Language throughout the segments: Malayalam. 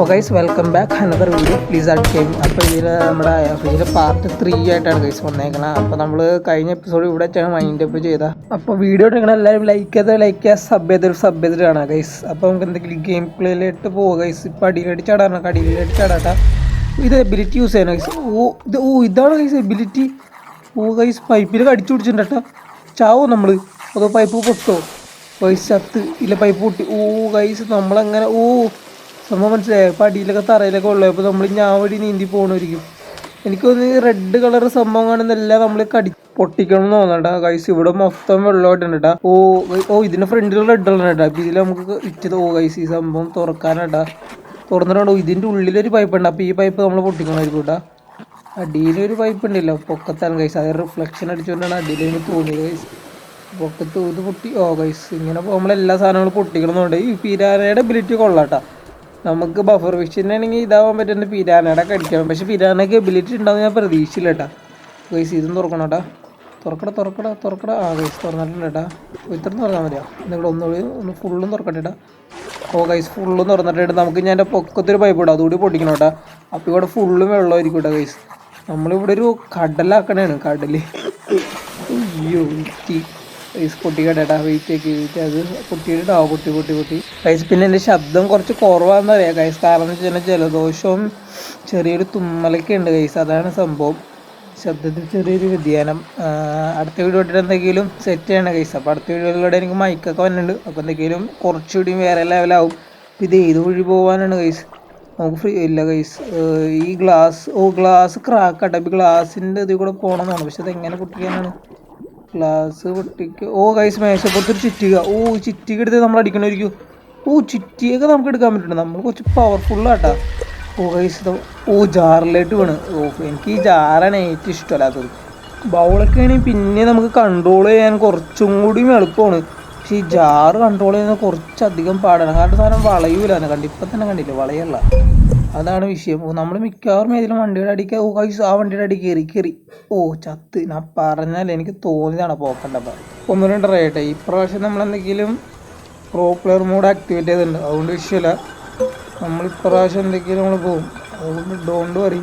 Guys welcome back another video please art game. അപ്പോൾ ഇതിൽ നമ്മുടെ ഇതിൽ പാർട്ട് 3 ആയിട്ടാണ് ഗൈസ് വന്നേക്കണം. അപ്പോൾ നമ്മൾ കഴിഞ്ഞ എപ്പിസോഡ് ഇവിടെ വെച്ചാണ് മൈൻഡ് അപ്പ് ചെയ്താൽ. അപ്പോൾ വീഡിയോ എടുക്കണം എല്ലാവരും ലൈക്ക് ചെയ്യുക, സബ് ചെയ്തിട്ട് കാണാം ഗൈസ്. അപ്പോൾ നമുക്ക് എന്തെങ്കിലും ഗെയിം പ്ലേയിലിട്ട് പോവുക ഗൈസ്. ഇപ്പോൾ അടിയിലടി ചാടാണ്, അടിയിലടി ചാടാട്ടാ. ഇത് എബിലിറ്റി യൂസ് ചെയ്യണം ഗൈസ്. ഇതാണ് ഗൈസ് എബിലിറ്റി. ഗൈസ് പൈപ്പിൽ കടിച്ചു പിടിച്ചിട്ടുണ്ടോ? ചാവോ നമ്മൾ? അതോ പൈപ്പ് പൊട്ടോ? ഗൈസ് ചത്ത് ഇല്ല, പൈപ്പ് പൊട്ടി. ഗൈസ് നമ്മളങ്ങനെ സംഭവം മനസ്സിലായോ? ഇപ്പോൾ അടിയിലൊക്കെ തറയിലൊക്കെ ഉള്ളത്. അപ്പോൾ നമ്മൾ ഞാൻ വഴി നീന്തി പോകണമായിരിക്കും. എനിക്കൊന്ന് റെഡ് കളർ സംഭവം കാണുന്നെല്ലാം നമ്മൾ പൊട്ടിക്കണം എന്ന് തോന്നണ്ട ഗൈസ്. ഇവിടെ മൊത്തം വെള്ളമായിട്ടുണ്ട് കേട്ടോ. ഇതിൻ്റെ ഫ്രണ്ടിൽ റെഡ് കളർ കേട്ടോ. അപ്പോൾ ഇതിൽ നമുക്ക് ഇറ്റത് ഗൈസ് ഈ സംഭവം തുറക്കാനാട്ടാ. തുറന്നിട്ടുണ്ടോ? ഇതിൻ്റെ ഉള്ളിലൊരു പൈപ്പ് ഉണ്ട്. അപ്പോൾ ഈ പൈപ്പ് നമ്മൾ പൊട്ടിക്കണമായിരിക്കും കേട്ടോ. അടിയിലൊരു പൈപ്പ് ഉണ്ടല്ലോ പൊക്കത്താണ് ഗൈസ്. അത് റിഫ്ലക്ഷൻ അടിച്ചുകൊണ്ടാണ് അടിയിൽ എനിക്ക് തോന്നിയത് ഗൈസ്. പൊക്കത്ത് ഇത് പൊട്ടി. ഗൈസ് ഇങ്ങനെ നമ്മളെല്ലാ സാധനങ്ങളും പൊട്ടിക്കണമെന്നുണ്ട്. ഈ പിരാനയുടെ എബിലിറ്റി കൊള്ളാട്ടാ. നമുക്ക് ബഫർ ഫിഷിനാണെങ്കിൽ ഇതാവാൻ പറ്റുന്ന പിരാനയുടെ കടിക്കാം. പക്ഷെ പിരാനയ്ക്ക് എബിലിറ്റി ഉണ്ടാവും ഞാൻ പ്രതീക്ഷിച്ചില്ല കേട്ടാ. ഗൈസ് ഇതും തുറക്കണം കേട്ടാ. തുറക്കട. ഗൈസ് തുറന്നിട്ടുണ്ട് കേട്ടാ. ഇത്ര തുറന്നാൽ മതിയോ? നിങ്ങൾ ഒന്ന് ഫുള്ളും തുറക്കട്ടെ കേട്ടാ. ഗൈസ് ഫുള്ളും തുറന്നിട്ട് നമുക്ക് ഞാൻ എൻ്റെ പൊക്കത്തൊരു പൈപ്പ് ഇടാം. അതുകൂടി പൊട്ടിക്കണം കേട്ടാ. അപ്പോൾ ഇവിടെ ഫുള്ളും വെള്ളമായിരിക്കും കേട്ടോ ഗൈസ്. നമ്മളിവിടെ ഒരു കടലാക്കണേണ്. കടല് പൊട്ടിക്കട്ടാ. വെയിറ്റ് അത് പൊട്ടി ഗൈസ്. പിന്നെ എൻ്റെ ശബ്ദം കുറച്ച് കുറവാണെന്ന് അറിയാം ഗൈസ്. കാരണം എന്ന് വെച്ചാൽ ജലദോഷവും ചെറിയൊരു തുമ്മലൊക്കെ ഉണ്ട് ഗൈസ്. അതാണ് സംഭവം. ശബ്ദത്തിൽ ചെറിയൊരു വ്യതിയാനം. അടുത്ത വീഡിയോ ഇട്ടിട്ട് എന്തെങ്കിലും സെറ്റ് ചെയ്യണം ഗൈസ്. അപ്പോൾ അടുത്ത വീഡിയോയിലൂടെ എനിക്ക് മൈക്കൊക്കെ വന്നിട്ടുണ്ട്. അപ്പോൾ എന്തെങ്കിലും കുറച്ചുകൂടി വേറെ ലെവലാവും. ഇത് ഏത് വഴി പോകാനാണ് ഗൈസ്? നമുക്ക് ഫ്രീ ഇല്ല ഗൈസ്. ഈ ഗ്ലാസ് ക്രാക്കാട്ടെ. ഇപ്പോൾ ഗ്ലാസിൻ്റെ ഇതിൽ കൂടെ പോകണമെന്നാണ്. പക്ഷെ അതെങ്ങനെ പൊട്ടിക്കാനാണ്? ഗ്ലാസ് പൊട്ടിക്കുക. ഗൈസ് മേശപ്പുറത്തൊരു ചിറ്റിക. ചിറ്റിക എടുത്ത് നമ്മൾ അടിക്കണമായിരിക്കും. ചിറ്റിയൊക്കെ നമുക്ക് എടുക്കാൻ പറ്റുന്നുണ്ട്. നമ്മൾ കുറച്ച് പവർഫുള്ളാട്ടാ. ഗൈസ് ജാറിലേക്ക് വീണ്. എനിക്ക് ഈ ജാറാണ് ഏറ്റവും ഇഷ്ടമല്ലാത്തത്. ബൗളൊക്കെ ആണെങ്കിൽ പിന്നെ നമുക്ക് കൺട്രോൾ ചെയ്യാൻ കുറച്ചും കൂടിയും എളുപ്പമാണ്. പക്ഷേ ഈ ജാറ് കൺട്രോൾ ചെയ്യുന്നത് കുറച്ചധികം പാടാണ്. കാരണം സാധനം വളയൂല. ഇപ്പം തന്നെ കണ്ടില്ലേ, വളയല്ല. അതാണ് വിഷയം. നമ്മൾ മിക്കവാറും ഏതെങ്കിലും വണ്ടിയുടെ അടിക്കുക. ഗൈസ് ആ വണ്ടിയുടെ അടി കയറി ചത്ത്. ഞാൻ പറഞ്ഞാൽ എനിക്ക് തോന്നിയതാണ് പോക്കണ്ടപ്പോൾ. ഒന്നും രണ്ട് റേട്ടെ. ഇപ്രാവശ്യം നമ്മളെന്തെങ്കിലും പ്രോ പ്ലെയർ മോഡ് ആക്ടിവേറ്റ് ചെയ്തിട്ടുണ്ട്. അതുകൊണ്ട് വിഷയമില്ല. ഇപ്രാവശ്യം എന്തെങ്കിലും നമ്മൾ പോകും. അതുകൊണ്ട് ഡോണ്ട് വറി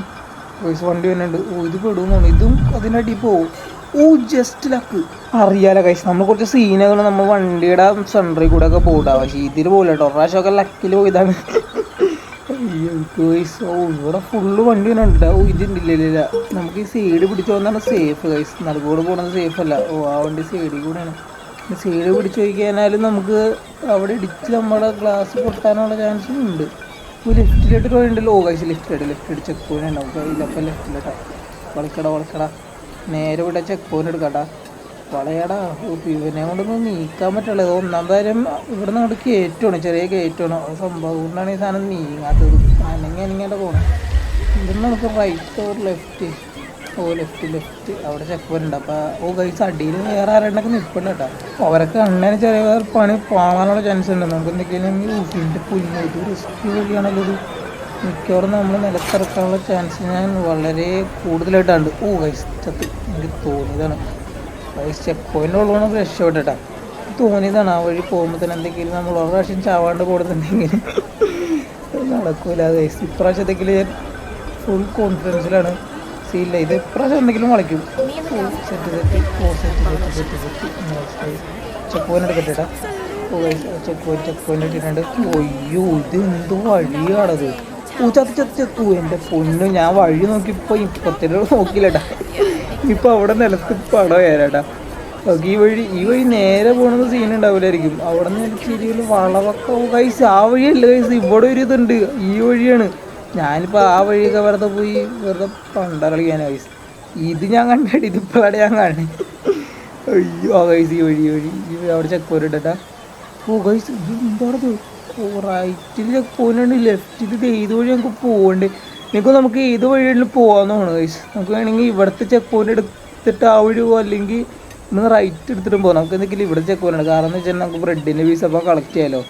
ഗൈസ്. വണ്ടി വരുന്നുണ്ട്. ഇത് പെടുമെന്നാണ്. ഇതും അതിനടി പോവും. Just luck. അറിയാലോ ഗൈസ്, നമ്മൾ കുറച്ച് സീനുകൾ നമ്മൾ വണ്ടിയുടെ സെൻറ്ററിൽ കൂടെ ഒക്കെ പോയിട്ടാണ്. പക്ഷേ ഇതിൽ പോകില്ല കേട്ടോ. ഒരു പ്രാവശ്യമൊക്കെ ലക്കിൽ പോയതാണ്. ഇവിടെ ഫുള്ള് വണ്ടി ഉണ്ട്. ഇതില്ല. നമുക്ക് ഈ സൈഡ് പിടിച്ചു പോകുന്നതാണ് സേഫ് ഗൈസ്. നടുക്കൂടെ പോകുന്നത് സേഫ് അല്ല. ആ വണ്ടി സൈഡിൽ കൂടെയാണ്. സൈഡ് പിടിച്ചു പോയി കഴിഞ്ഞാലും നമുക്ക് അവിടെ ഇടിച്ച് നമ്മുടെ ഗ്ലാസ് പൊട്ടാനുള്ള ചാൻസും ഉണ്ട്. ലെഫ്റ്റിലോട്ട് പോയിട്ടുണ്ടല്ലോ. ഗൈസ് ലെഫ്റ്റ് ചെക്ക് പോയിന്റ് ഉണ്ടാവും. ഇല്ലപ്പോൾ ലെഫ്റ്റിലോട്ടാ. വളക്കട നേരെ ഇവിടെ ചെക്ക് പോയിന്റ് എടുക്കട്ടാ. വളയടാ. ഇവനെ കൊണ്ടൊന്നും നീക്കാൻ പറ്റുള്ളത്. ഒന്നാമതായാലും ഇവിടെ നിന്ന് അങ്ങോട്ട് കയറ്റമാണ്, ചെറിയ കയറ്റമാണ്. സംഭവം കൊണ്ടാണ് ഈ സാധനം നീങ്ങാത്തത്. അനങ്ങിൻ്റെ പോകണം. ഇവിടുന്ന് നമുക്ക് റൈറ്റ് ഓർ ലെഫ്റ്റ്. ലെഫ്റ്റ് അവിടെ ചെക്ക് പോയിന്റ് ഉണ്ട്. അപ്പോൾ ഗൈസ് അടിയിൽ വേറെ ആരെണ്ണൊക്കെ നിൽപ്പുണ്ട് കേട്ടോ. അവരൊക്കെ കണ്ണേനെ ചെറിയ പണി പാളാനുള്ള ചാൻസ് ഉണ്ട്. നമുക്ക് എന്തൊക്കെയാലും ഇതിൻ്റെ പുല്ല് ഇത് റിസ്ക് വഴിയാണല്ലോ ഇത്. മിക്കവാറും നമ്മൾ നിലത്തിറക്കാനുള്ള ചാൻസ് ഞാൻ വളരെ കൂടുതലായിട്ടുണ്ട്. ഗൈസ് ചത്ത്. എനിക്ക് തോന്നിയതാണ് ഗൈസ്. ചെക്ക് പോയിൻ്റ് ഉള്ളതാണ് രക്ഷപ്പെട്ടാ. തോന്നിയതാണ് ആ വഴി പോകുമ്പോൾ തന്നെ എന്തെങ്കിലും നമ്മൾ ഒരു പ്രാവശ്യം ചാവാണ്ട് കൊടുത്തിട്ടുണ്ടെങ്കിൽ നടക്കൂല ഗൈസ്. ഇപ്രാവശ്യത്തേക്കിൽ ഞാൻ ഫുൾ കോൺഫിഡൻസിലാണ്. സീല്ല ഇത് ഇപ്രാവശ്യം എന്തെങ്കിലും വളയ്ക്കും. സെറ്റ് ചെക്ക് പോയിൻ്റ് എടുക്കട്ടെട്ടാ. ചെക്ക് പോയിൻ്റ് ഇട്ടിട്ടുണ്ട്. ഇത് എന്തോ വഴിയാണത്. ചത്തു. എൻ്റെ പൊന്നു, ഞാൻ വഴി നോക്കിയപ്പോൾ ഇപ്പത്തിനോട് നോക്കിയില്ലട്ടാ. ഇപ്പോൾ അവിടെ നിലത്ത് പടം വരാട്ടാ. ഈ വഴി നേരെ പോകണമെന്ന് സീൻ ഉണ്ടാവില്ലായിരിക്കും. അവിടെ നിന്ന് ചെറിയൊരു വളവൊക്കെ ഗൈസ്. ആ വഴിയല്ല ഗൈസ്, ഇവിടെ ഒരു ഇതുണ്ട്. ഈ വഴിയാണ്. ഞാനിപ്പോൾ ആ വഴിയൊക്കെ വെറുതെ പണ്ട കളിക്കാനാണ് ഗൈസ്. ഇത് ഞാൻ കണ്ടിട്ട് ഇതിപ്പോഴാണ് ഞാൻ കാണുന്നത്. ഗൈസ് ഈ വഴി അവിടെ ചെക്ക് പോയിന്റ് ഇട്ടാ. ഗൈസ് ഇത് എന്താണത്? റൈറ്റിൽ ചെക്ക് പോയിന്റ്, ലെഫ്റ്റിൽ ഇത് ഏത് വഴി നമുക്ക് പോകണ്ടേ? നമുക്ക് ഏത് വഴിയിൽ പോകാമെന്നാണ് ഗൈസ്. നമുക്ക് വേണമെങ്കിൽ ഇവിടുത്തെ ചെക്ക് പോയിന്റ് എടുത്തിട്ട് ആ വഴി പോകും, അല്ലെങ്കിൽ ഇന്ന് റൈറ്റ് എടുത്തിട്ടും പോകാം. നമുക്ക് എന്തെങ്കിലും ഇവിടെ ചെക്ക് പോയിന്റ്. കാരണം എന്ന് വെച്ചാൽ നമുക്ക് ബ്രെഡിൻ്റെ പീസ് അപ്പോൾ കളക്ട് ചെയ്യാമല്ലോ.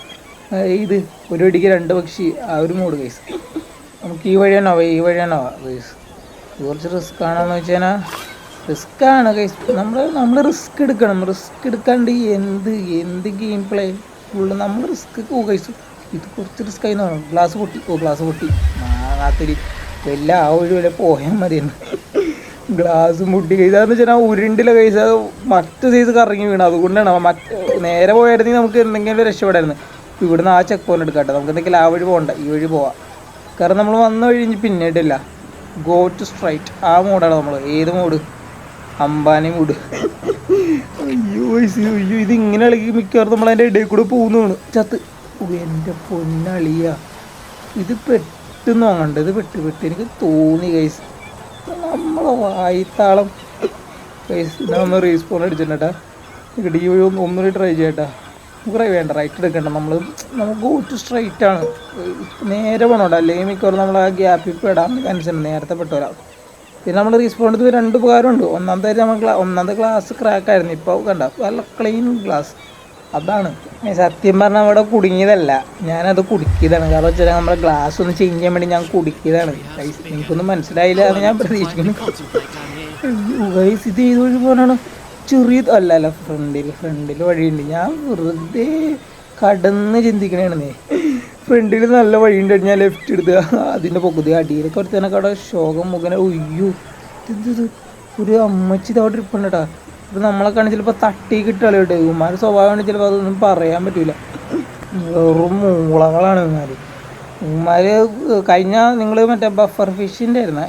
ഇത് ഒരു വെടിക്ക് 2 പക്ഷി, ആ ഒരു മൂഡ് ഗൈസ്. നമുക്ക് ഈ വഴിയാണോ ഗൈസ്? ഇത് കുറച്ച് റിസ്ക് ആണെന്ന് വെച്ച് കഴിഞ്ഞാൽ റിസ്ക്കാണ് ഗൈസ്. നമ്മൾ റിസ്ക് എടുക്കണം. റിസ്ക് എടുക്കാണ്ട് എന്ത് ഗെയിം പ്ലേ ഫുള്ള് നമ്മൾ റിസ്ക് ഗൈസ്. ഇത് കുറച്ച് റിസ്ക് ആയി തോന്നുന്നു. ഗ്ലാസ് പൊട്ടി. ഗ്ലാസ് പൊട്ടി. മാങ്ങാത്തൊരു വലിയ ആ ഒരു വില പോയാൽ മതിയെന്ന്. ഗ്ലാസ് മുട്ടി കഴിച്ചാന്ന് വെച്ചാൽ ആ ഉരുണ്ടിലെ കഴിച്ച മറ്റു സൈസ് കറങ്ങി വീണു. അതുകൊണ്ടാണ് നേരെ പോയായിരുന്നെങ്കിൽ നമുക്ക് എന്തെങ്കിലും രക്ഷപ്പെടായിരുന്നു. ഇവിടുന്ന് ആ ചെക്ക് പോയിന്റ് എടുക്കാട്ടെ. നമുക്ക് എന്തെങ്കിലും ആ വഴി പോകണ്ട, ഈ വഴി പോവാം. കാരണം നമ്മൾ വന്നു കഴിഞ്ഞ് പിന്നീടില്ല. ഗോ ടു സ്ട്രൈറ്റ് ആ മോഡാണ് നമ്മൾ. ഏത് മോഡ്? അംബാനി മൂഡ്. അയ്യോ അയ്യോ, ഇത് ഇങ്ങനെ ഇളകി മിക്കവാറും നമ്മളതിൻ്റെ ഇടയിൽ കൂടെ പോകുന്നതാണ്. ചത്ത്. എൻ്റെ പൊന്നളിയ, ഇത് പെട്ടെന്ന് വാങ്ങണ്ട. ഇത് പെട്ട് എനിക്ക് തോന്നി ഗൈസ്. നമ്മളെ വായിത്താളം ഗൈസ്. ഞാൻ ഒന്ന് റീസ്പോൺ അടിച്ചിട്ടാ. ഇവിടെ ഈ ഒന്നുകൂടി ട്രൈ ചെയ്യട്ടാ. കുറേ വേണ്ട, റൈറ്റ് എടുക്കണ്ട. നമുക്ക് ഗോ ടു സ്ട്രൈറ്റ് ആണ്. നേരെ പോകണോട്ടോ, അല്ലെങ്കിൽ മിക്കവാറും നമ്മൾ ആ ഗ്യാപ്പിൽ പെടാൻ ചാൻസ് നേരത്തെ പെട്ടോരാ. പിന്നെ നമ്മൾ റീസ്പോണ്ട് ചെയ്ത് 2 ഉപകാരമുണ്ട്. ഒന്നാമത്തെ ഗ്ലാസ് ക്രാക്കായിരുന്നു. ഇപ്പോൾ കണ്ട നല്ല ക്ലീൻ ഗ്ലാസ്. അതാണ് സത്യം പറഞ്ഞാൽ അവിടെ കുടുങ്ങിയതല്ല, ഞാനത് കുടുക്കിയതാണ്. കാരണം വെച്ചാൽ നമ്മുടെ ഗ്ലാസ് ഒന്ന് ചേഞ്ച് ചെയ്യാൻ വേണ്ടി ഞാൻ കുടുക്കിയതാണ്. എനിക്കൊന്നും മനസ്സിലായില്ല എന്ന് ഞാൻ പ്രതീക്ഷിക്കുന്നു. ഗൈസ്, ഇത് ഏത് വഴി പോകാനാണ്? ചെറിയ അല്ല ഫ്രണ്ടിൽ വഴിയുണ്ട്. ഞാൻ വെറുതെ കടന്ന് ചിന്തിക്കണേ. ഫ്രണ്ടിൽ നല്ല വഴിയുണ്ട്. ഞാൻ ലെഫ്റ്റ് എടുത്ത് അതിൻ്റെ പൊക്കത്ത് അടിയിൽ കുറച്ചതിനൊക്കെ അവിടെ ശോകം മുഖന. ഒയ്യോ, ഇത് ഒരു അമ്മച്ചി ഇതവിടെ ഇരിപ്പുണ്ട് കേട്ടോ. ഇപ്പം നമ്മളൊക്കെയാണ് ചിലപ്പോൾ തട്ടി കിട്ടുകളി കേട്ടോ. ഇവന്മാർ സ്വഭാവമാണ്, ചിലപ്പോൾ അതൊന്നും പറയാൻ പറ്റില്ല. വെറും മൂളകളാണ് ഇവന്മാർ. കഴിഞ്ഞ നിങ്ങൾ മറ്റേ ബഫർ ഫിഷിൻ്റെ ആയിരുന്നു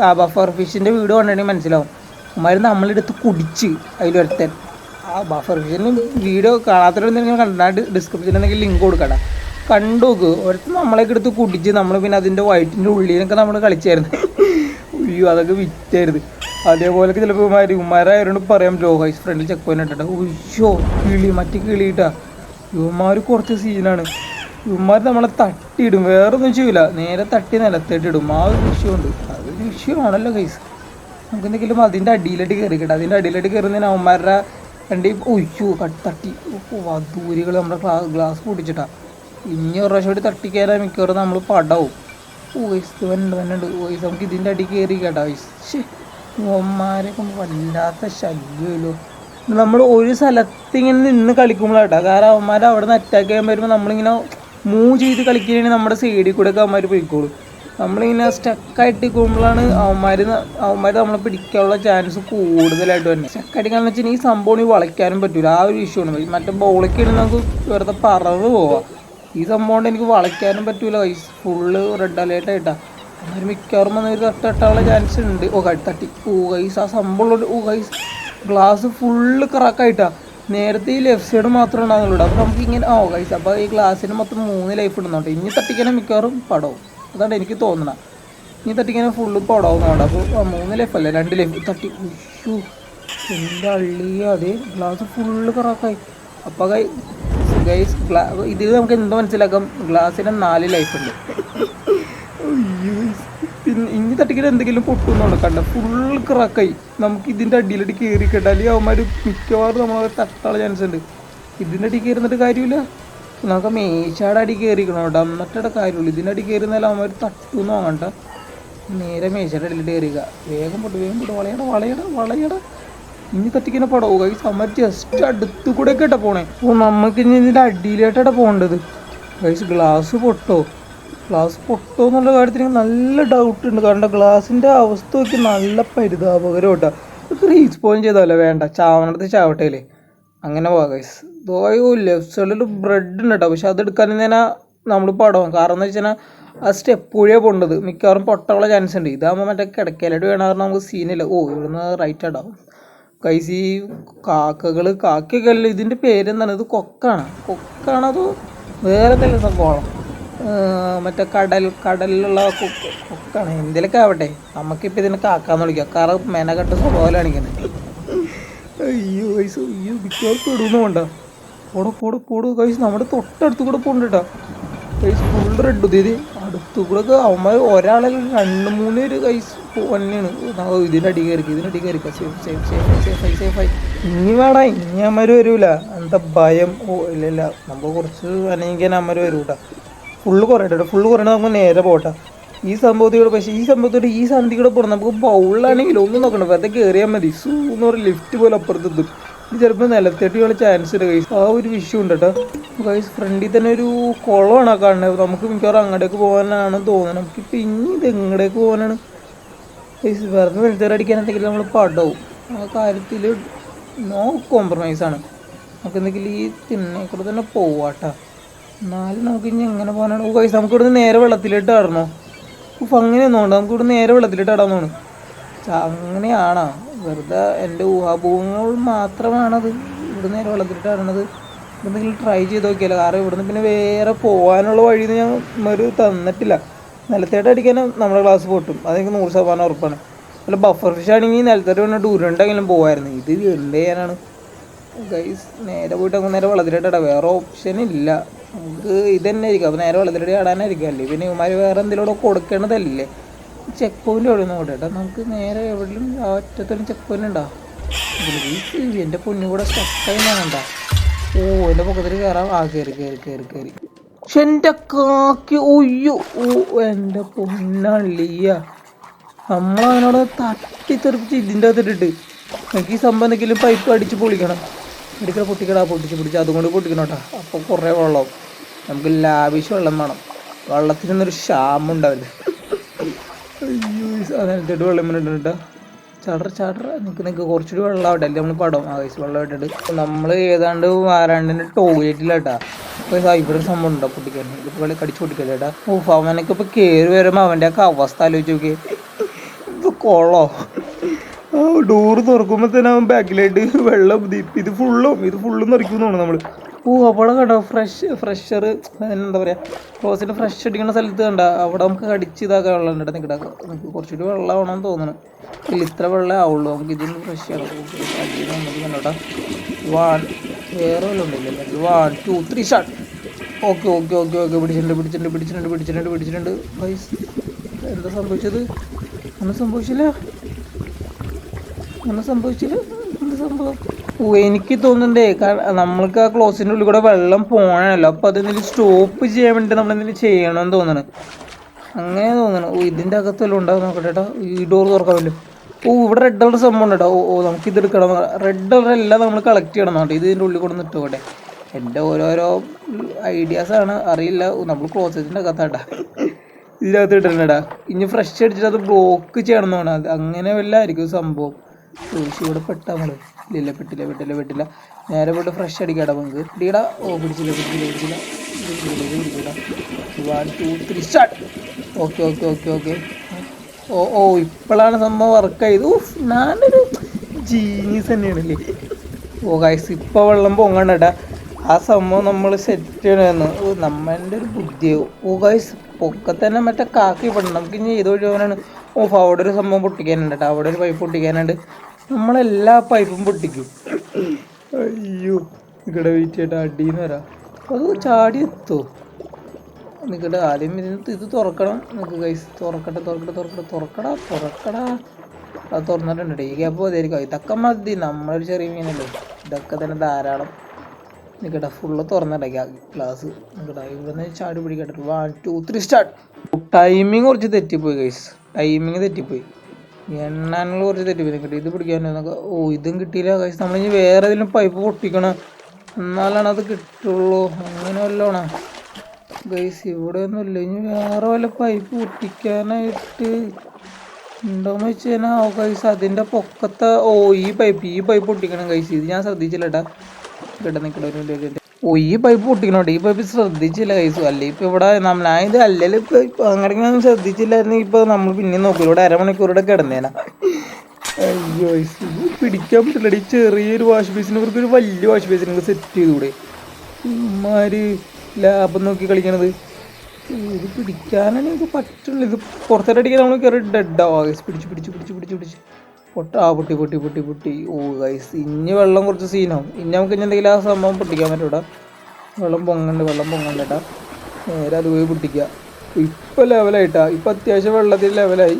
ആ ബഫർ ഫിഷിൻ്റെ വീഡിയോ കണ്ടിട്ടുണ്ടെങ്കിൽ മനസ്സിലാവും. ഇവന്മാർ നമ്മളെടുത്ത് കുടിച്ച് അതിലൊരുത്തൻ. ആ ബഫർ ഫിഷിന് വീഡിയോ കാണാത്തവരെന്തെങ്കിലും കണ്ടാൽ ഡിസ്ക്രിപ്ഷനിൽ എന്തെങ്കിലും ലിങ്ക് കൊടുക്കട്ടെ, കണ്ടു നോക്ക്. ഒരുത്തൻ നമ്മളൊക്കെ എടുത്ത് കുടിച്ച് നമ്മൾ പിന്നെ അതിൻ്റെ വയറ്റിൻ്റെ ഉള്ളിലൊക്കെ നമ്മൾ കളിച്ചായിരുന്നു. അയ്യോ, അതൊക്കെ വിറ്റായിരുന്നു. അതേപോലൊക്കെ ചിലപ്പോൾ ഉമ്മാരായതുകൊണ്ട് പറയാൻ പറ്റുമോ? ഗൈസ്, ഫ്രണ്ടിൽ ചെക്ക് പോയിന്റ് ഇട്ടിട്ട് ഉയ്യോ മറ്റേ കിളിയിട്ടാ. ഇവന്മാർ കുറച്ച് സീനാണ്. ഇവന്മാർ നമ്മളെ തട്ടിയിടും, വേറൊന്നും ചെയ്യില്ല. നേരെ തട്ടി നിലത്തിട്ടിടും. ആ ഒരു വിഷയമുണ്ട്. അതൊരു വിഷയമാണല്ലോ ഗൈസ്. നമുക്ക് എന്തെങ്കിലും അതിൻ്റെ അടിയിലോട്ട് കയറിക്കട്ടെ. അതിൻ്റെ അടിയിലോട്ട് കയറുന്നതിന് അവന്മാരുടെ ഒയ്യോ തട്ടി ദൂരികൾ നമ്മുടെ ഗ്ലാസ് പൊട്ടിച്ചിട്ടാ. ഇനി ഒരു പ്രാവശ്യം കൂടി തട്ടിക്കയറാൻ മിക്കവാറും നമ്മൾ പടാവും. വയസ്സ് വന്നുണ്ട്. വയസ്സ് നമുക്ക് ഇതിൻ്റെ അടി കയറി കേട്ടാ. വയസ്സ് ഒമ്മാരെ കൊണ്ട് വല്ലാത്ത ശല്യമല്ലോ. നമ്മൾ ഒരു സ്ഥലത്ത് ഇങ്ങനെ നിന്ന് കളിക്കുമ്പോഴാട്ടാ. കാരണം അവന്മാർ അവിടെ നിന്ന് അറ്റാക്ക് ചെയ്യാൻ വരുമ്പോൾ നമ്മളിങ്ങനെ മൂവ് ചെയ്ത് കളിക്കുകയാണെങ്കിൽ നമ്മുടെ സൈഡിൽ കൂടെ ഒക്കെ അവന്മാർ പോയിക്കോളും. നമ്മളിങ്ങനെ സ്റ്റക്കായിട്ട് നിൽക്കുമ്പോഴാണ് അവന്മാർ നമ്മളെ പിടിക്കാനുള്ള ചാൻസ് കൂടുതലായിട്ട് തന്നെ. സ്റ്റക്കായിട്ടിക്കാന്ന് വെച്ചാൽ ഈ സംഭവം വളയ്ക്കാനും പറ്റില്ല. ആ ഒരു ഇഷ്യൂ ആണ്. മറ്റേ ബോളൊക്കെ ഇടുന്ന നമുക്ക് വെറുതെ പറവ് പോവാം. ഈ സംഭവം കൊണ്ട് എനിക്ക് വളയ്ക്കാനും പറ്റൂല. ഫുള്ള് റെഡ് അലേർട്ട് ആയിട്ടാണ്. അവന്മാർ മിക്കവാറും വന്നൊരു തട്ടാനുള്ള ചാൻസ് ഉണ്ട്. തട്ടി. ആ സംഭവം ഗ്ലാസ് ഫുള്ള് ക്രാക്കായിട്ടാണ്. നേരത്തെ ഈ ലെഫ്റ്റ് സൈഡ് മാത്രമേ ഉണ്ടാകുന്നുള്ളൂ. അപ്പോൾ നമുക്ക് ഇങ്ങനെ ഗൈസ്, അപ്പോൾ ഈ ഗ്ലാസ്സിന് മൊത്തം 3 ലൈഫ് ഇടുന്നുണ്ട്. ഇനി തട്ടിക്കാനും മിക്കവാറും പടവും. അതാണ് എനിക്ക് തോന്നണം. ഇനി തട്ടിക്കാനും ഫുള്ള് പടവുന്നുണ്ട്. അപ്പോൾ 3 ലൈഫ് അല്ലേ, 2 ലൈഫ് തട്ടി. ഉയ്യോ, എൻ്റെ അള്ളിയ. അതേ ഗ്ലാസ് ഫുള്ള് ക്രാക്കായി. അപ്പോൾ ഗൈസ് ഇതിൽ നമുക്ക് എന്തോ മനസ്സിലാക്കാം, ഗ്ലാസ്സിന് 4 ലൈഫ് ഉണ്ട്. പിന്നെ ഇനി തട്ടിക്കിട്ട് എന്തെങ്കിലും പൊട്ടുന്നുണ്ടോ? കണ്ട ഫുൾ ക്രാക്കായി. നമുക്ക് ഇതിൻ്റെ അടിയിലടി കയറി കേട്ടാൽ അല്ലെങ്കിൽ അവന്മാർ മിക്കവാറും നമ്മളെ തട്ടാനുള്ള ചാൻസ് ഉണ്ട്. ഇതിൻ്റെ അടി കയറുന്നിട്ട് കാര്യമില്ല. നമുക്ക് മേശയുടെ അടി കയറിക്കണം കേട്ടോ, എന്നിട്ടേ കാര്യമുള്ളൂ. ഇതിൻ്റെ അടി കയറുന്നാലും അവന്മാർ തട്ടുമെന്ന് വാങ്ങണ്ട. നേരെ മേശയുടെ അടിയിലിട്ട് കയറിക്കുക. വേഗം പൊട്ട് വളയട. ഇനി തട്ടിക്കുന്ന പടവും ഗൈസ്. അവന്മാർ ജസ്റ്റ് അടുത്ത് കൂടെ ഒക്കെ ഇട്ടാ പോണേ. അപ്പോൾ നമുക്ക് ഇനി ഇതിൻ്റെ അടിയിലായിട്ടാണ് പോകേണ്ടത് ഗൈസ്. ഗ്ലാസ് പൊട്ടോ എന്നുള്ള കാര്യത്തിൽ എനിക്ക് നല്ല ഡൗട്ട് ഉണ്ട്. കാരണം ഗ്ലാസിൻ്റെ അവസ്ഥ നോക്കി നല്ല പരിതാപകരം കേട്ടോ. ഇതൊക്കെ റീസ്പോൺ ചെയ്താലോ? വേണ്ട, ചാവണടുത്ത് ചാവട്ടേലേ. അങ്ങനെ പോകാം ഗൈസ്. ലെഫ്റ്റ് സൈഡിൽ ബ്രെഡ് ഉണ്ട് കേട്ടോ. പക്ഷെ അതെടുക്കാൻ തന്നെ നമ്മൾ പടവും. കാരണം എന്ന് വെച്ചാൽ ആ സ്റ്റെപ്പ് വഴിയാണ് പോകേണ്ടത്. മിക്കവാറും പൊട്ടാനുള്ള ചാൻസ് ഉണ്ട്. ഇതാകുമ്പോൾ മറ്റേ കിടക്കയിലായിട്ട് വേണം. കാരണം നമുക്ക് സീനില്ല. ഇവിടുന്ന് റൈറ്റ് ആടാവും ഗൈസ്. ഈ കാക്കയൊക്കെ അല്ല, ഇതിൻ്റെ പേരെന്താണ്? ഇത് കൊക്കാണതോ വേറെ എന്തെങ്കിലും സംഭവമാണോ? മറ്റേ കടലിലുള്ള കൊക്കാണ്. എന്തെങ്കിലുമൊക്കെ ആവട്ടെ, നമുക്കിപ്പോൾ ഇതിനെ കാക്കാന്ന് വിളിക്കാം. കാരണം മെനക്കെട്ട സ്വഭാവം കാണിക്കുന്നത്. അയ്യോ ഗൈസ്, മിക്കവാറും പെടുന്നു വേണ്ട. പോടോ ഗൈസ്. നമ്മുടെ തൊട്ടടുത്ത് കൂടെ പോകണ്ട കേട്ടോ ഗൈസ്. ഫുൾ റെഡ് ഇത് അടുത്തു കൂടെ ഒക്കെ അവന്മാർ ഒരാളെ 2-3 പേര് ഗൈസ് തന്നെയാണ്. ഇതിൻ്റെ അടി കയറിക്കുക. സേഫായി. ഇനി വേടാ, ഇനി അമ്മര് വരൂല. എന്താ ഭയം? ഇല്ല, നമ്മൾ കുറച്ച് അനങ്ങിക്കാൻ അമ്മര് വരൂട്ടാ. ഫുള്ള് കുറയട്ടെ നമുക്ക് നേരെ പോട്ടെ ഈ സംഭവത്തിലൂടെ. പക്ഷേ ഈ സംഭവത്തോടെ ഈ സന്ധി കൂടെ പോകണം. നമുക്ക് ബൗളിലാണെങ്കിലും ഒന്നും നോക്കണം, വെറുതെ കയറിയാൽ മതി. എന്ന് പറഞ്ഞാൽ ലിഫ്റ്റ് പോലെ അപ്പുറത്തെത്തും. ഇത് ചിലപ്പോൾ നിലത്തേട്ടിയുള്ള ചാൻസ് ഉണ്ട് ഗൈസ്. ആ ഒരു വിഷയം ഉണ്ട് കേട്ടോ. ഗൈസ് ഫ്രണ്ടിൽ തന്നെ ഒരു കുളമാണ് കാണുന്നത്. നമുക്ക് മിക്കവാറും അങ്ങോട്ടേക്ക് പോകാനാണ് തോന്നുന്നത്. നമുക്ക് പിന്നെ ഇത് എങ്ങോട്ടേക്ക് പോകാനാണ് ഗൈസ്? വെറുതെ വെളുത്തേറെ അടിക്കാനുണ്ടെങ്കിൽ നമ്മൾ പടവും. ആ കാര്യത്തിൽ നോ കോംപ്രമൈസാണ്. നമുക്ക് എന്തെങ്കിലും ഈ തിണ്ണേക്കൂടെ തന്നെ പോവാട്ടാ. എന്നാലും നമുക്ക് ഇനി എങ്ങനെ പോകാനാണ്? ഓ ഗൈസ് നമുക്ക് ഇവിടുന്ന് നേരെ വെള്ളത്തിലിട്ട് ആടണോ? അങ്ങനെയൊന്നും ഉണ്ട്. നമുക്ക് ഇവിടെ നേരെ വെള്ളത്തിലിട്ട് ആടാൻ തോന്നുന്നു. അങ്ങനെയാണോ? വെറുതെ എൻ്റെ ഊഹാഭൂഹങ്ങൾ മാത്രമാണത്. ഇവിടെ നേരെ വെള്ളത്തിലിട്ട് ആടണത്. എന്തെങ്കിലും ട്രൈ ചെയ്ത് നോക്കിയാലോ? കാരണം ഇവിടുന്ന് പിന്നെ വേറെ പോകാനുള്ള വഴിന്ന് ഞാൻ ഒരു തന്നിട്ടില്ല. നിലത്തേട്ട് അടിക്കാനും നമ്മുടെ ക്ലാസ് പൊട്ടും, അതെനിക്ക് 100% ഉറപ്പാണ്. അല്ല ബഫർ ഫിഷ് ആണെങ്കിൽ നിലത്തേട്ട് വന്നിട്ട് ഉരുണ്ടെങ്കിലും പോകായിരുന്നു. ഇത് എന്ത് ചെയ്യാനാണ് ഗൈസ്? നേരെ പോയിട്ട് അങ്ങ് നേരെ വെള്ളത്തിലിട്ടാ, വേറെ ഓപ്ഷൻ ഇല്ല. നമുക്ക് ഇത് തന്നെ ആയിരിക്കും. അപ്പോൾ നേരെ വെള്ളത്തിലിട്ട് ആടാനായിരിക്കും. അല്ലേ പിന്നെ ഇവന്മാർ വേറെ എന്തെങ്കിലും കൊടുക്കേണ്ടതല്ലേ? ചെക്ക് പോയിൻ്റ് എവിടെ നിന്ന് കേട്ടോ? നമുക്ക് നേരെ എവിടെയും ഒറ്റത്തോളം ചെക്ക് പോയിൻ്റ് ഉണ്ടോ? എൻ്റെ പൊന്നുകൂടെ സ്റ്റക്കായി വേണ്ട. ഓ എൻ്റെ പൊക്കത്തിൽ കയറാം. ആ കയറി കയറി കയറി കയറി. പക്ഷെ എൻ്റെ കാക്കി ഒയ്യോ. ഓ എൻ്റെ പൊന്നള്ളിയ, നമ്മളതിനോട് തട്ടിത്തെറിപ്പിച്ച് ഇതിൻ്റെ അകത്തിട്ടിട്ട് എനിക്ക് ഈ സംഭവം എന്തെങ്കിലും പൈപ്പ് അടിച്ച് പൊളിക്കണം. അടിക്കട പൊട്ടിക്കടാ, പൊട്ടിച്ച് അതുകൊണ്ട് പൊട്ടിക്കണം കേട്ടോ. അപ്പോൾ കുറേ വെള്ളം നമുക്ക് ലാവിഷ് വെള്ളം വേണം. വെള്ളത്തിനൊന്നൊരു ക്ഷാമം ഉണ്ടാവില്ല. അയ്യോ അതിനകത്തോട്ട് വെള്ളം വേണ്ടിട്ട് കേട്ടോ. ചാടറ നിൽക്ക് കുറച്ചുകൂടി വെള്ളം ആവട്ടെ, അല്ലേ നമ്മൾ പടം ആവശ്യം വെള്ളം ഇട്ടിട്ട് നമ്മൾ ഏതാണ്ട് വാരാണ്ടിൻ്റെ ടോയ്ലറ്റിലാട്ടാ. അപ്പോൾ ഇവിടെ സംഭവം ഉണ്ടോ പൊട്ടിക്കാൻ? ഇതിപ്പോൾ കടിച്ചു പൊട്ടിക്കല്ലേ ചേട്ടാ. ഓ അവനൊക്കെ ഇപ്പോൾ കയറി വരുമ്പോൾ അവൻ്റെ ഒക്കെ അവസ്ഥ ആലോചിച്ച് നോക്കിയേ. ഇത് കൊള്ളോ? ഡോറ് തുറക്കുമ്പോൾ തന്നെ അവൻ ബാക്കിലായിട്ട് വെള്ളം ഇത് ഫുള്ളും നിറയ്ക്കും തോന്നുന്നു നമ്മൾ. ഓ അവിടെ കണ്ടോ ഫ്രഷർ എന്താ പറയുക, ക്ലോസിൻ്റെ ഫ്രഷ് അടിക്കുന്ന സ്ഥലത്ത് കണ്ട അവിടെ നമുക്ക് കടിച്ച് ഇതാക്കാൻ വെള്ളം ഉണ്ട്. നിൽക്കിടാക്കാം നമുക്ക് കുറച്ചുകൂടി വെള്ളം ആവണമെന്ന് തോന്നുന്നു. ഇല്ല ഇത്ര വെള്ളമേ ആവുള്ളൂ. നമുക്ക് ഇതിന് ഫ്രഷ് ചെയ്യണം. കണ്ടോട്ടാ. വേറെ വല്ലതും ഉണ്ടല്ലോ. 1 2 3 സ്റ്റാർട്ട്. ഓക്കെ പിടിച്ചിട്ടുണ്ട്. പൈസ എന്താ സംഭവിച്ചത്? ഒന്നും സംഭവിച്ചില്ല. എന്താ സംഭവം? ഓ എനിക്ക് തോന്നുന്നുണ്ടേ, നമ്മൾക്ക് ആ ക്ലോസിൻ്റെ ഉള്ളിൽ കൂടെ വെള്ളം പോകണമല്ലോ. അപ്പോൾ അതെന്തെങ്കിലും സ്റ്റോപ്പ് ചെയ്യാൻ വേണ്ടി നമ്മളെന്തെങ്കിലും ചെയ്യണമെന്ന് തോന്നണം. അങ്ങനെ തോന്നണം. ഓ ഇതിൻ്റെ അകത്തെല്ലാം ഉണ്ടാവും. നോക്കട്ടെ കേട്ടോ. ഈ ഡോർ തുറക്കാൻ പറ്റും. ഓ ഇവിടെ റെഡ് കളർ സംഭവം ഉണ്ട് കേട്ടോ. ഓ നമുക്കിത് എടുക്കണം. റെഡ് കളർ എല്ലാം നമ്മൾ കളക്ട് ചെയ്യണം കേട്ടോ. ഇത് ഇതിൻ്റെ ഉള്ളിൽ കൂടെ നിട്ടോട്ടെ. എൻ്റെ ഓരോരോ ഐഡിയാസാണ്, അറിയില്ല. നമ്മൾ ക്ലോസറ്റിൻ്റെ അകത്താട്ടാ ഇതിനകത്ത് ഇട്ടിട്ടുണ്ടാ. ഇനി ഫ്രഷ് അടിച്ചിട്ട് അത് ബ്ലോക്ക് ചെയ്യണം എന്ന് വേണം. അങ്ങനെ വല്ല ആയിരിക്കും സംഭവം. ചോദിച്ചു ഇവിടെ പെട്ടാ നമ്മൾ. ഇല്ല പെട്ടില്ല. നേരെ പോയിട്ട് ഫ്രഷ് അടിക്കാടാ നമുക്ക്. ഇടിയടാ. ഓ പിടിച്ചില്ല. 1 2 3 സ്റ്റാർട്ട്. ഓക്കെ. ഓ ഇപ്പോഴാണ് സംഭവം വർക്കായത്. ഞാനൊരു ജീനിയസ് തന്നെയാണല്ലേ. ഓ ഗൈസ് ഇപ്പോൾ വെള്ളം പൊങ്ങണ്ടട്ടാ. ആ സംഭവം നമ്മൾ സെറ്റ് ചെയ്യണമെന്ന് നമ്മൻ്റെ ഒരു ബുദ്ധിയാവും. ഓ ഗൈസ് പൊക്കത്തന്നെ മറ്റേ കാക്കി പെടണം. നമുക്ക് ഇനി ഏത് വഴി പോകാനാണ്? അവിടെ ഒരു സംഭവം പൊട്ടിക്കാനുണ്ട് കേട്ടോ. അവിടെ ഒരു പൈപ്പ് പൊട്ടിക്കാനുണ്ട്. നമ്മളെല്ലാ പൈപ്പും പൊട്ടിക്കും. അയ്യോ നിൽക്കട്ടെ, വെയിറ്റ് ചെയ്തിട്ട് അടിയെന്ന് വരാം. അത് ചാടി എത്തോ? നിൽക്കട്ടെ, ആദ്യം ഇത് തുറക്കണം. നിൽക്ക് ഗൈസ്. തുറക്കടാ. അത് തുറന്നിട്ടുണ്ട്. ഈ ഗ്യാപ്പ് മതിയായിരിക്കും. ഇതൊക്കെ മതി, നമ്മളൊരു ചെറിയ മീനല്ലേ. ഇതൊക്കെ തന്നെ ധാരാളം. നിൽക്കട്ടെ, ഫുള്ള് തുറന്നിട്ടേക്കാം ഗ്ലാസ്. നിൽക്കട്ടെ, ഇവിടെ ചാടി പിടിക്കട്ടെ. 1 2 3 സ്റ്റാർട്ട്. ടൈമിങ് കുറച്ച് തെറ്റിപ്പോയി ഗൈസ്. എണ്ണാനുള്ള കുറച്ച് തെറ്റിപ്പോയി. നിൽക്കട്ടെ, ഇത് പിടിക്കാനൊക്കെ. ഓ ഇതും കിട്ടിയില്ല ഗൈസ്. നമ്മളിനി വേറെ ഏതെങ്കിലും പൈപ്പ് പൊട്ടിക്കണം, എന്നാലാണ് അത് കിട്ടുള്ളൂ. അങ്ങനെ വല്ലോണോ ഗൈസ്? ഇവിടെ ഒന്നുമില്ല. ഇനി വേറെ വല്ല പൈപ്പ് പൊട്ടിക്കാനായിട്ട് ഉണ്ടോയെന്ന് വെച്ച് കഴിഞ്ഞാൽ ഗൈസ് അതിൻ്റെ പൊക്കത്തെ ഈ പൈപ്പ് പൊട്ടിക്കണം ഗൈസ്. ഇത് ഞാൻ ശ്രദ്ധിച്ചില്ല കേട്ടാ. ഈ പൈപ്പ് പൊട്ടിക്കണോട്ടെ. ഈ പൈപ്പ് ശ്രദ്ധിച്ചില്ല കൈസു. അല്ലേ ഇപ്പം ഇവിടെ ഇത് അല്ലെങ്കിൽ ഇപ്പം അങ്ങനെ ഞാൻ ശ്രദ്ധിച്ചില്ലായിരുന്നു. ഇപ്പം നമ്മൾ പിന്നെ നോക്കും. ഇവിടെ അരമണിക്കൂറുടെ കിടന്നേനാ. അയ്യോ ഇത് പിടിക്കാൻ പറ്റില്ല. ഈ ചെറിയൊരു വാഷ് ബേസിന് ഇവർക്ക് ഒരു വലിയ വാഷ് ബേസിനൊക്കെ സെറ്റ് ചെയ്തുകൂടെ? ഇമാര് ലാഭം നോക്കി കളിക്കണത്. ഇത് പിടിക്കാനാണ് എനിക്ക് പറ്റുള്ളൂ. ഇത് പുറത്തോട്ട് അടിക്കാൻ നമ്മൾ കയറി ഡെഡാവും. പിടിച്ച് പൊട്ടി. ഓ ഗൈസ് ഇനി വെള്ളം കുറച്ച് സീനാവും. ഇനി നമുക്ക് ഇനി എന്തെങ്കിലും ആ സംഭവം പൊട്ടിക്കാൻ പറ്റൂടാ. വെള്ളം പൊങ്ങണ്ട കേട്ടാ. നേരെ അത് പോയി പൊട്ടിക്കുക. ഇപ്പം ലെവലായിട്ടാ. ഇപ്പം അത്യാവശ്യം വെള്ളത്തിൽ ലെവലായി.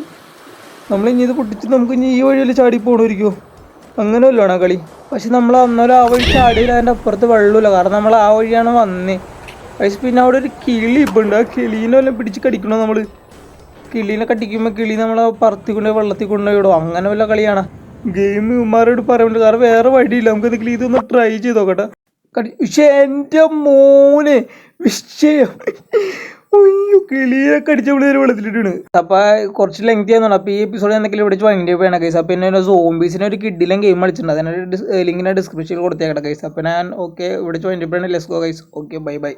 നമ്മളിനി ഇത് പൊട്ടിച്ച് നമുക്ക് ഇനി ഈ വഴിയിൽ ചാടി പോകണമായിരിക്കുമോ? അങ്ങനെ വല്ലതാണോ കളി? പക്ഷെ നമ്മൾ അന്നേരം ആ വഴി ചാടിയില്ല. അതിൻ്റെ അപ്പുറത്ത് വെള്ളമില്ല. കാരണം നമ്മൾ ആ വഴിയാണ് വന്നേ. പക്ഷെ പിന്നെ അവിടെ ഒരു കിളി ഇപ്പം ഉണ്ട്. ആ കിളീനെ വല്ലതും പിടിച്ച് കടിക്കണോ നമ്മൾ? കിളീനെ കടിക്കുമ്പോൾ കിളി നമ്മളെ പറത്തി കൊണ്ടുപോയി വെള്ളത്തിൽ കൊണ്ടുപോയി ഇടും. അങ്ങനെ വല്ല കളിയാണ്. ഗെയിം ഇവന്മാരോട് പറയാൻ പറ്റില്ല. കാരണം വേറെ വഴിയില്ല. നമുക്ക് എന്തെങ്കിലും ഇതൊന്ന് ട്രൈ ചെയ്ത് നോക്കട്ടെ. പക്ഷെ എൻ്റെ മോനെ വിഷയം അയ്യോ കിളിയൊക്കെ അടിച്ച പിള്ളേർ വെള്ളത്തിലിട്ടാണ്. അപ്പൊ കുറച്ച് ലെങ്തി ആണെന്നുണ്ട്. അപ്പൊ ഈ എപ്പിസോഡ് എന്തെങ്കിലും ഇവിടെ വൈൻഡ് അപ്പ് ചെയ്യണം ഗൈസ്. അപ്പൊ പിന്നെ സോംബീസിന് ഒരു കിഡിലും ഗെയിം കളിച്ചിട്ടുണ്ട്, അതിനൊരു ലിങ്കിനെ ഡിസ്ക്രിപ്ഷനിൽ കൊടുത്തേക്കട്ടെ ഗൈസ്. അപ്പൊ ഞാൻ ഓക്കെ ഇവിടെ വൈൻഡ് അപ്പ് ചെയ്യണം. Let's go guys. Okay bye bye.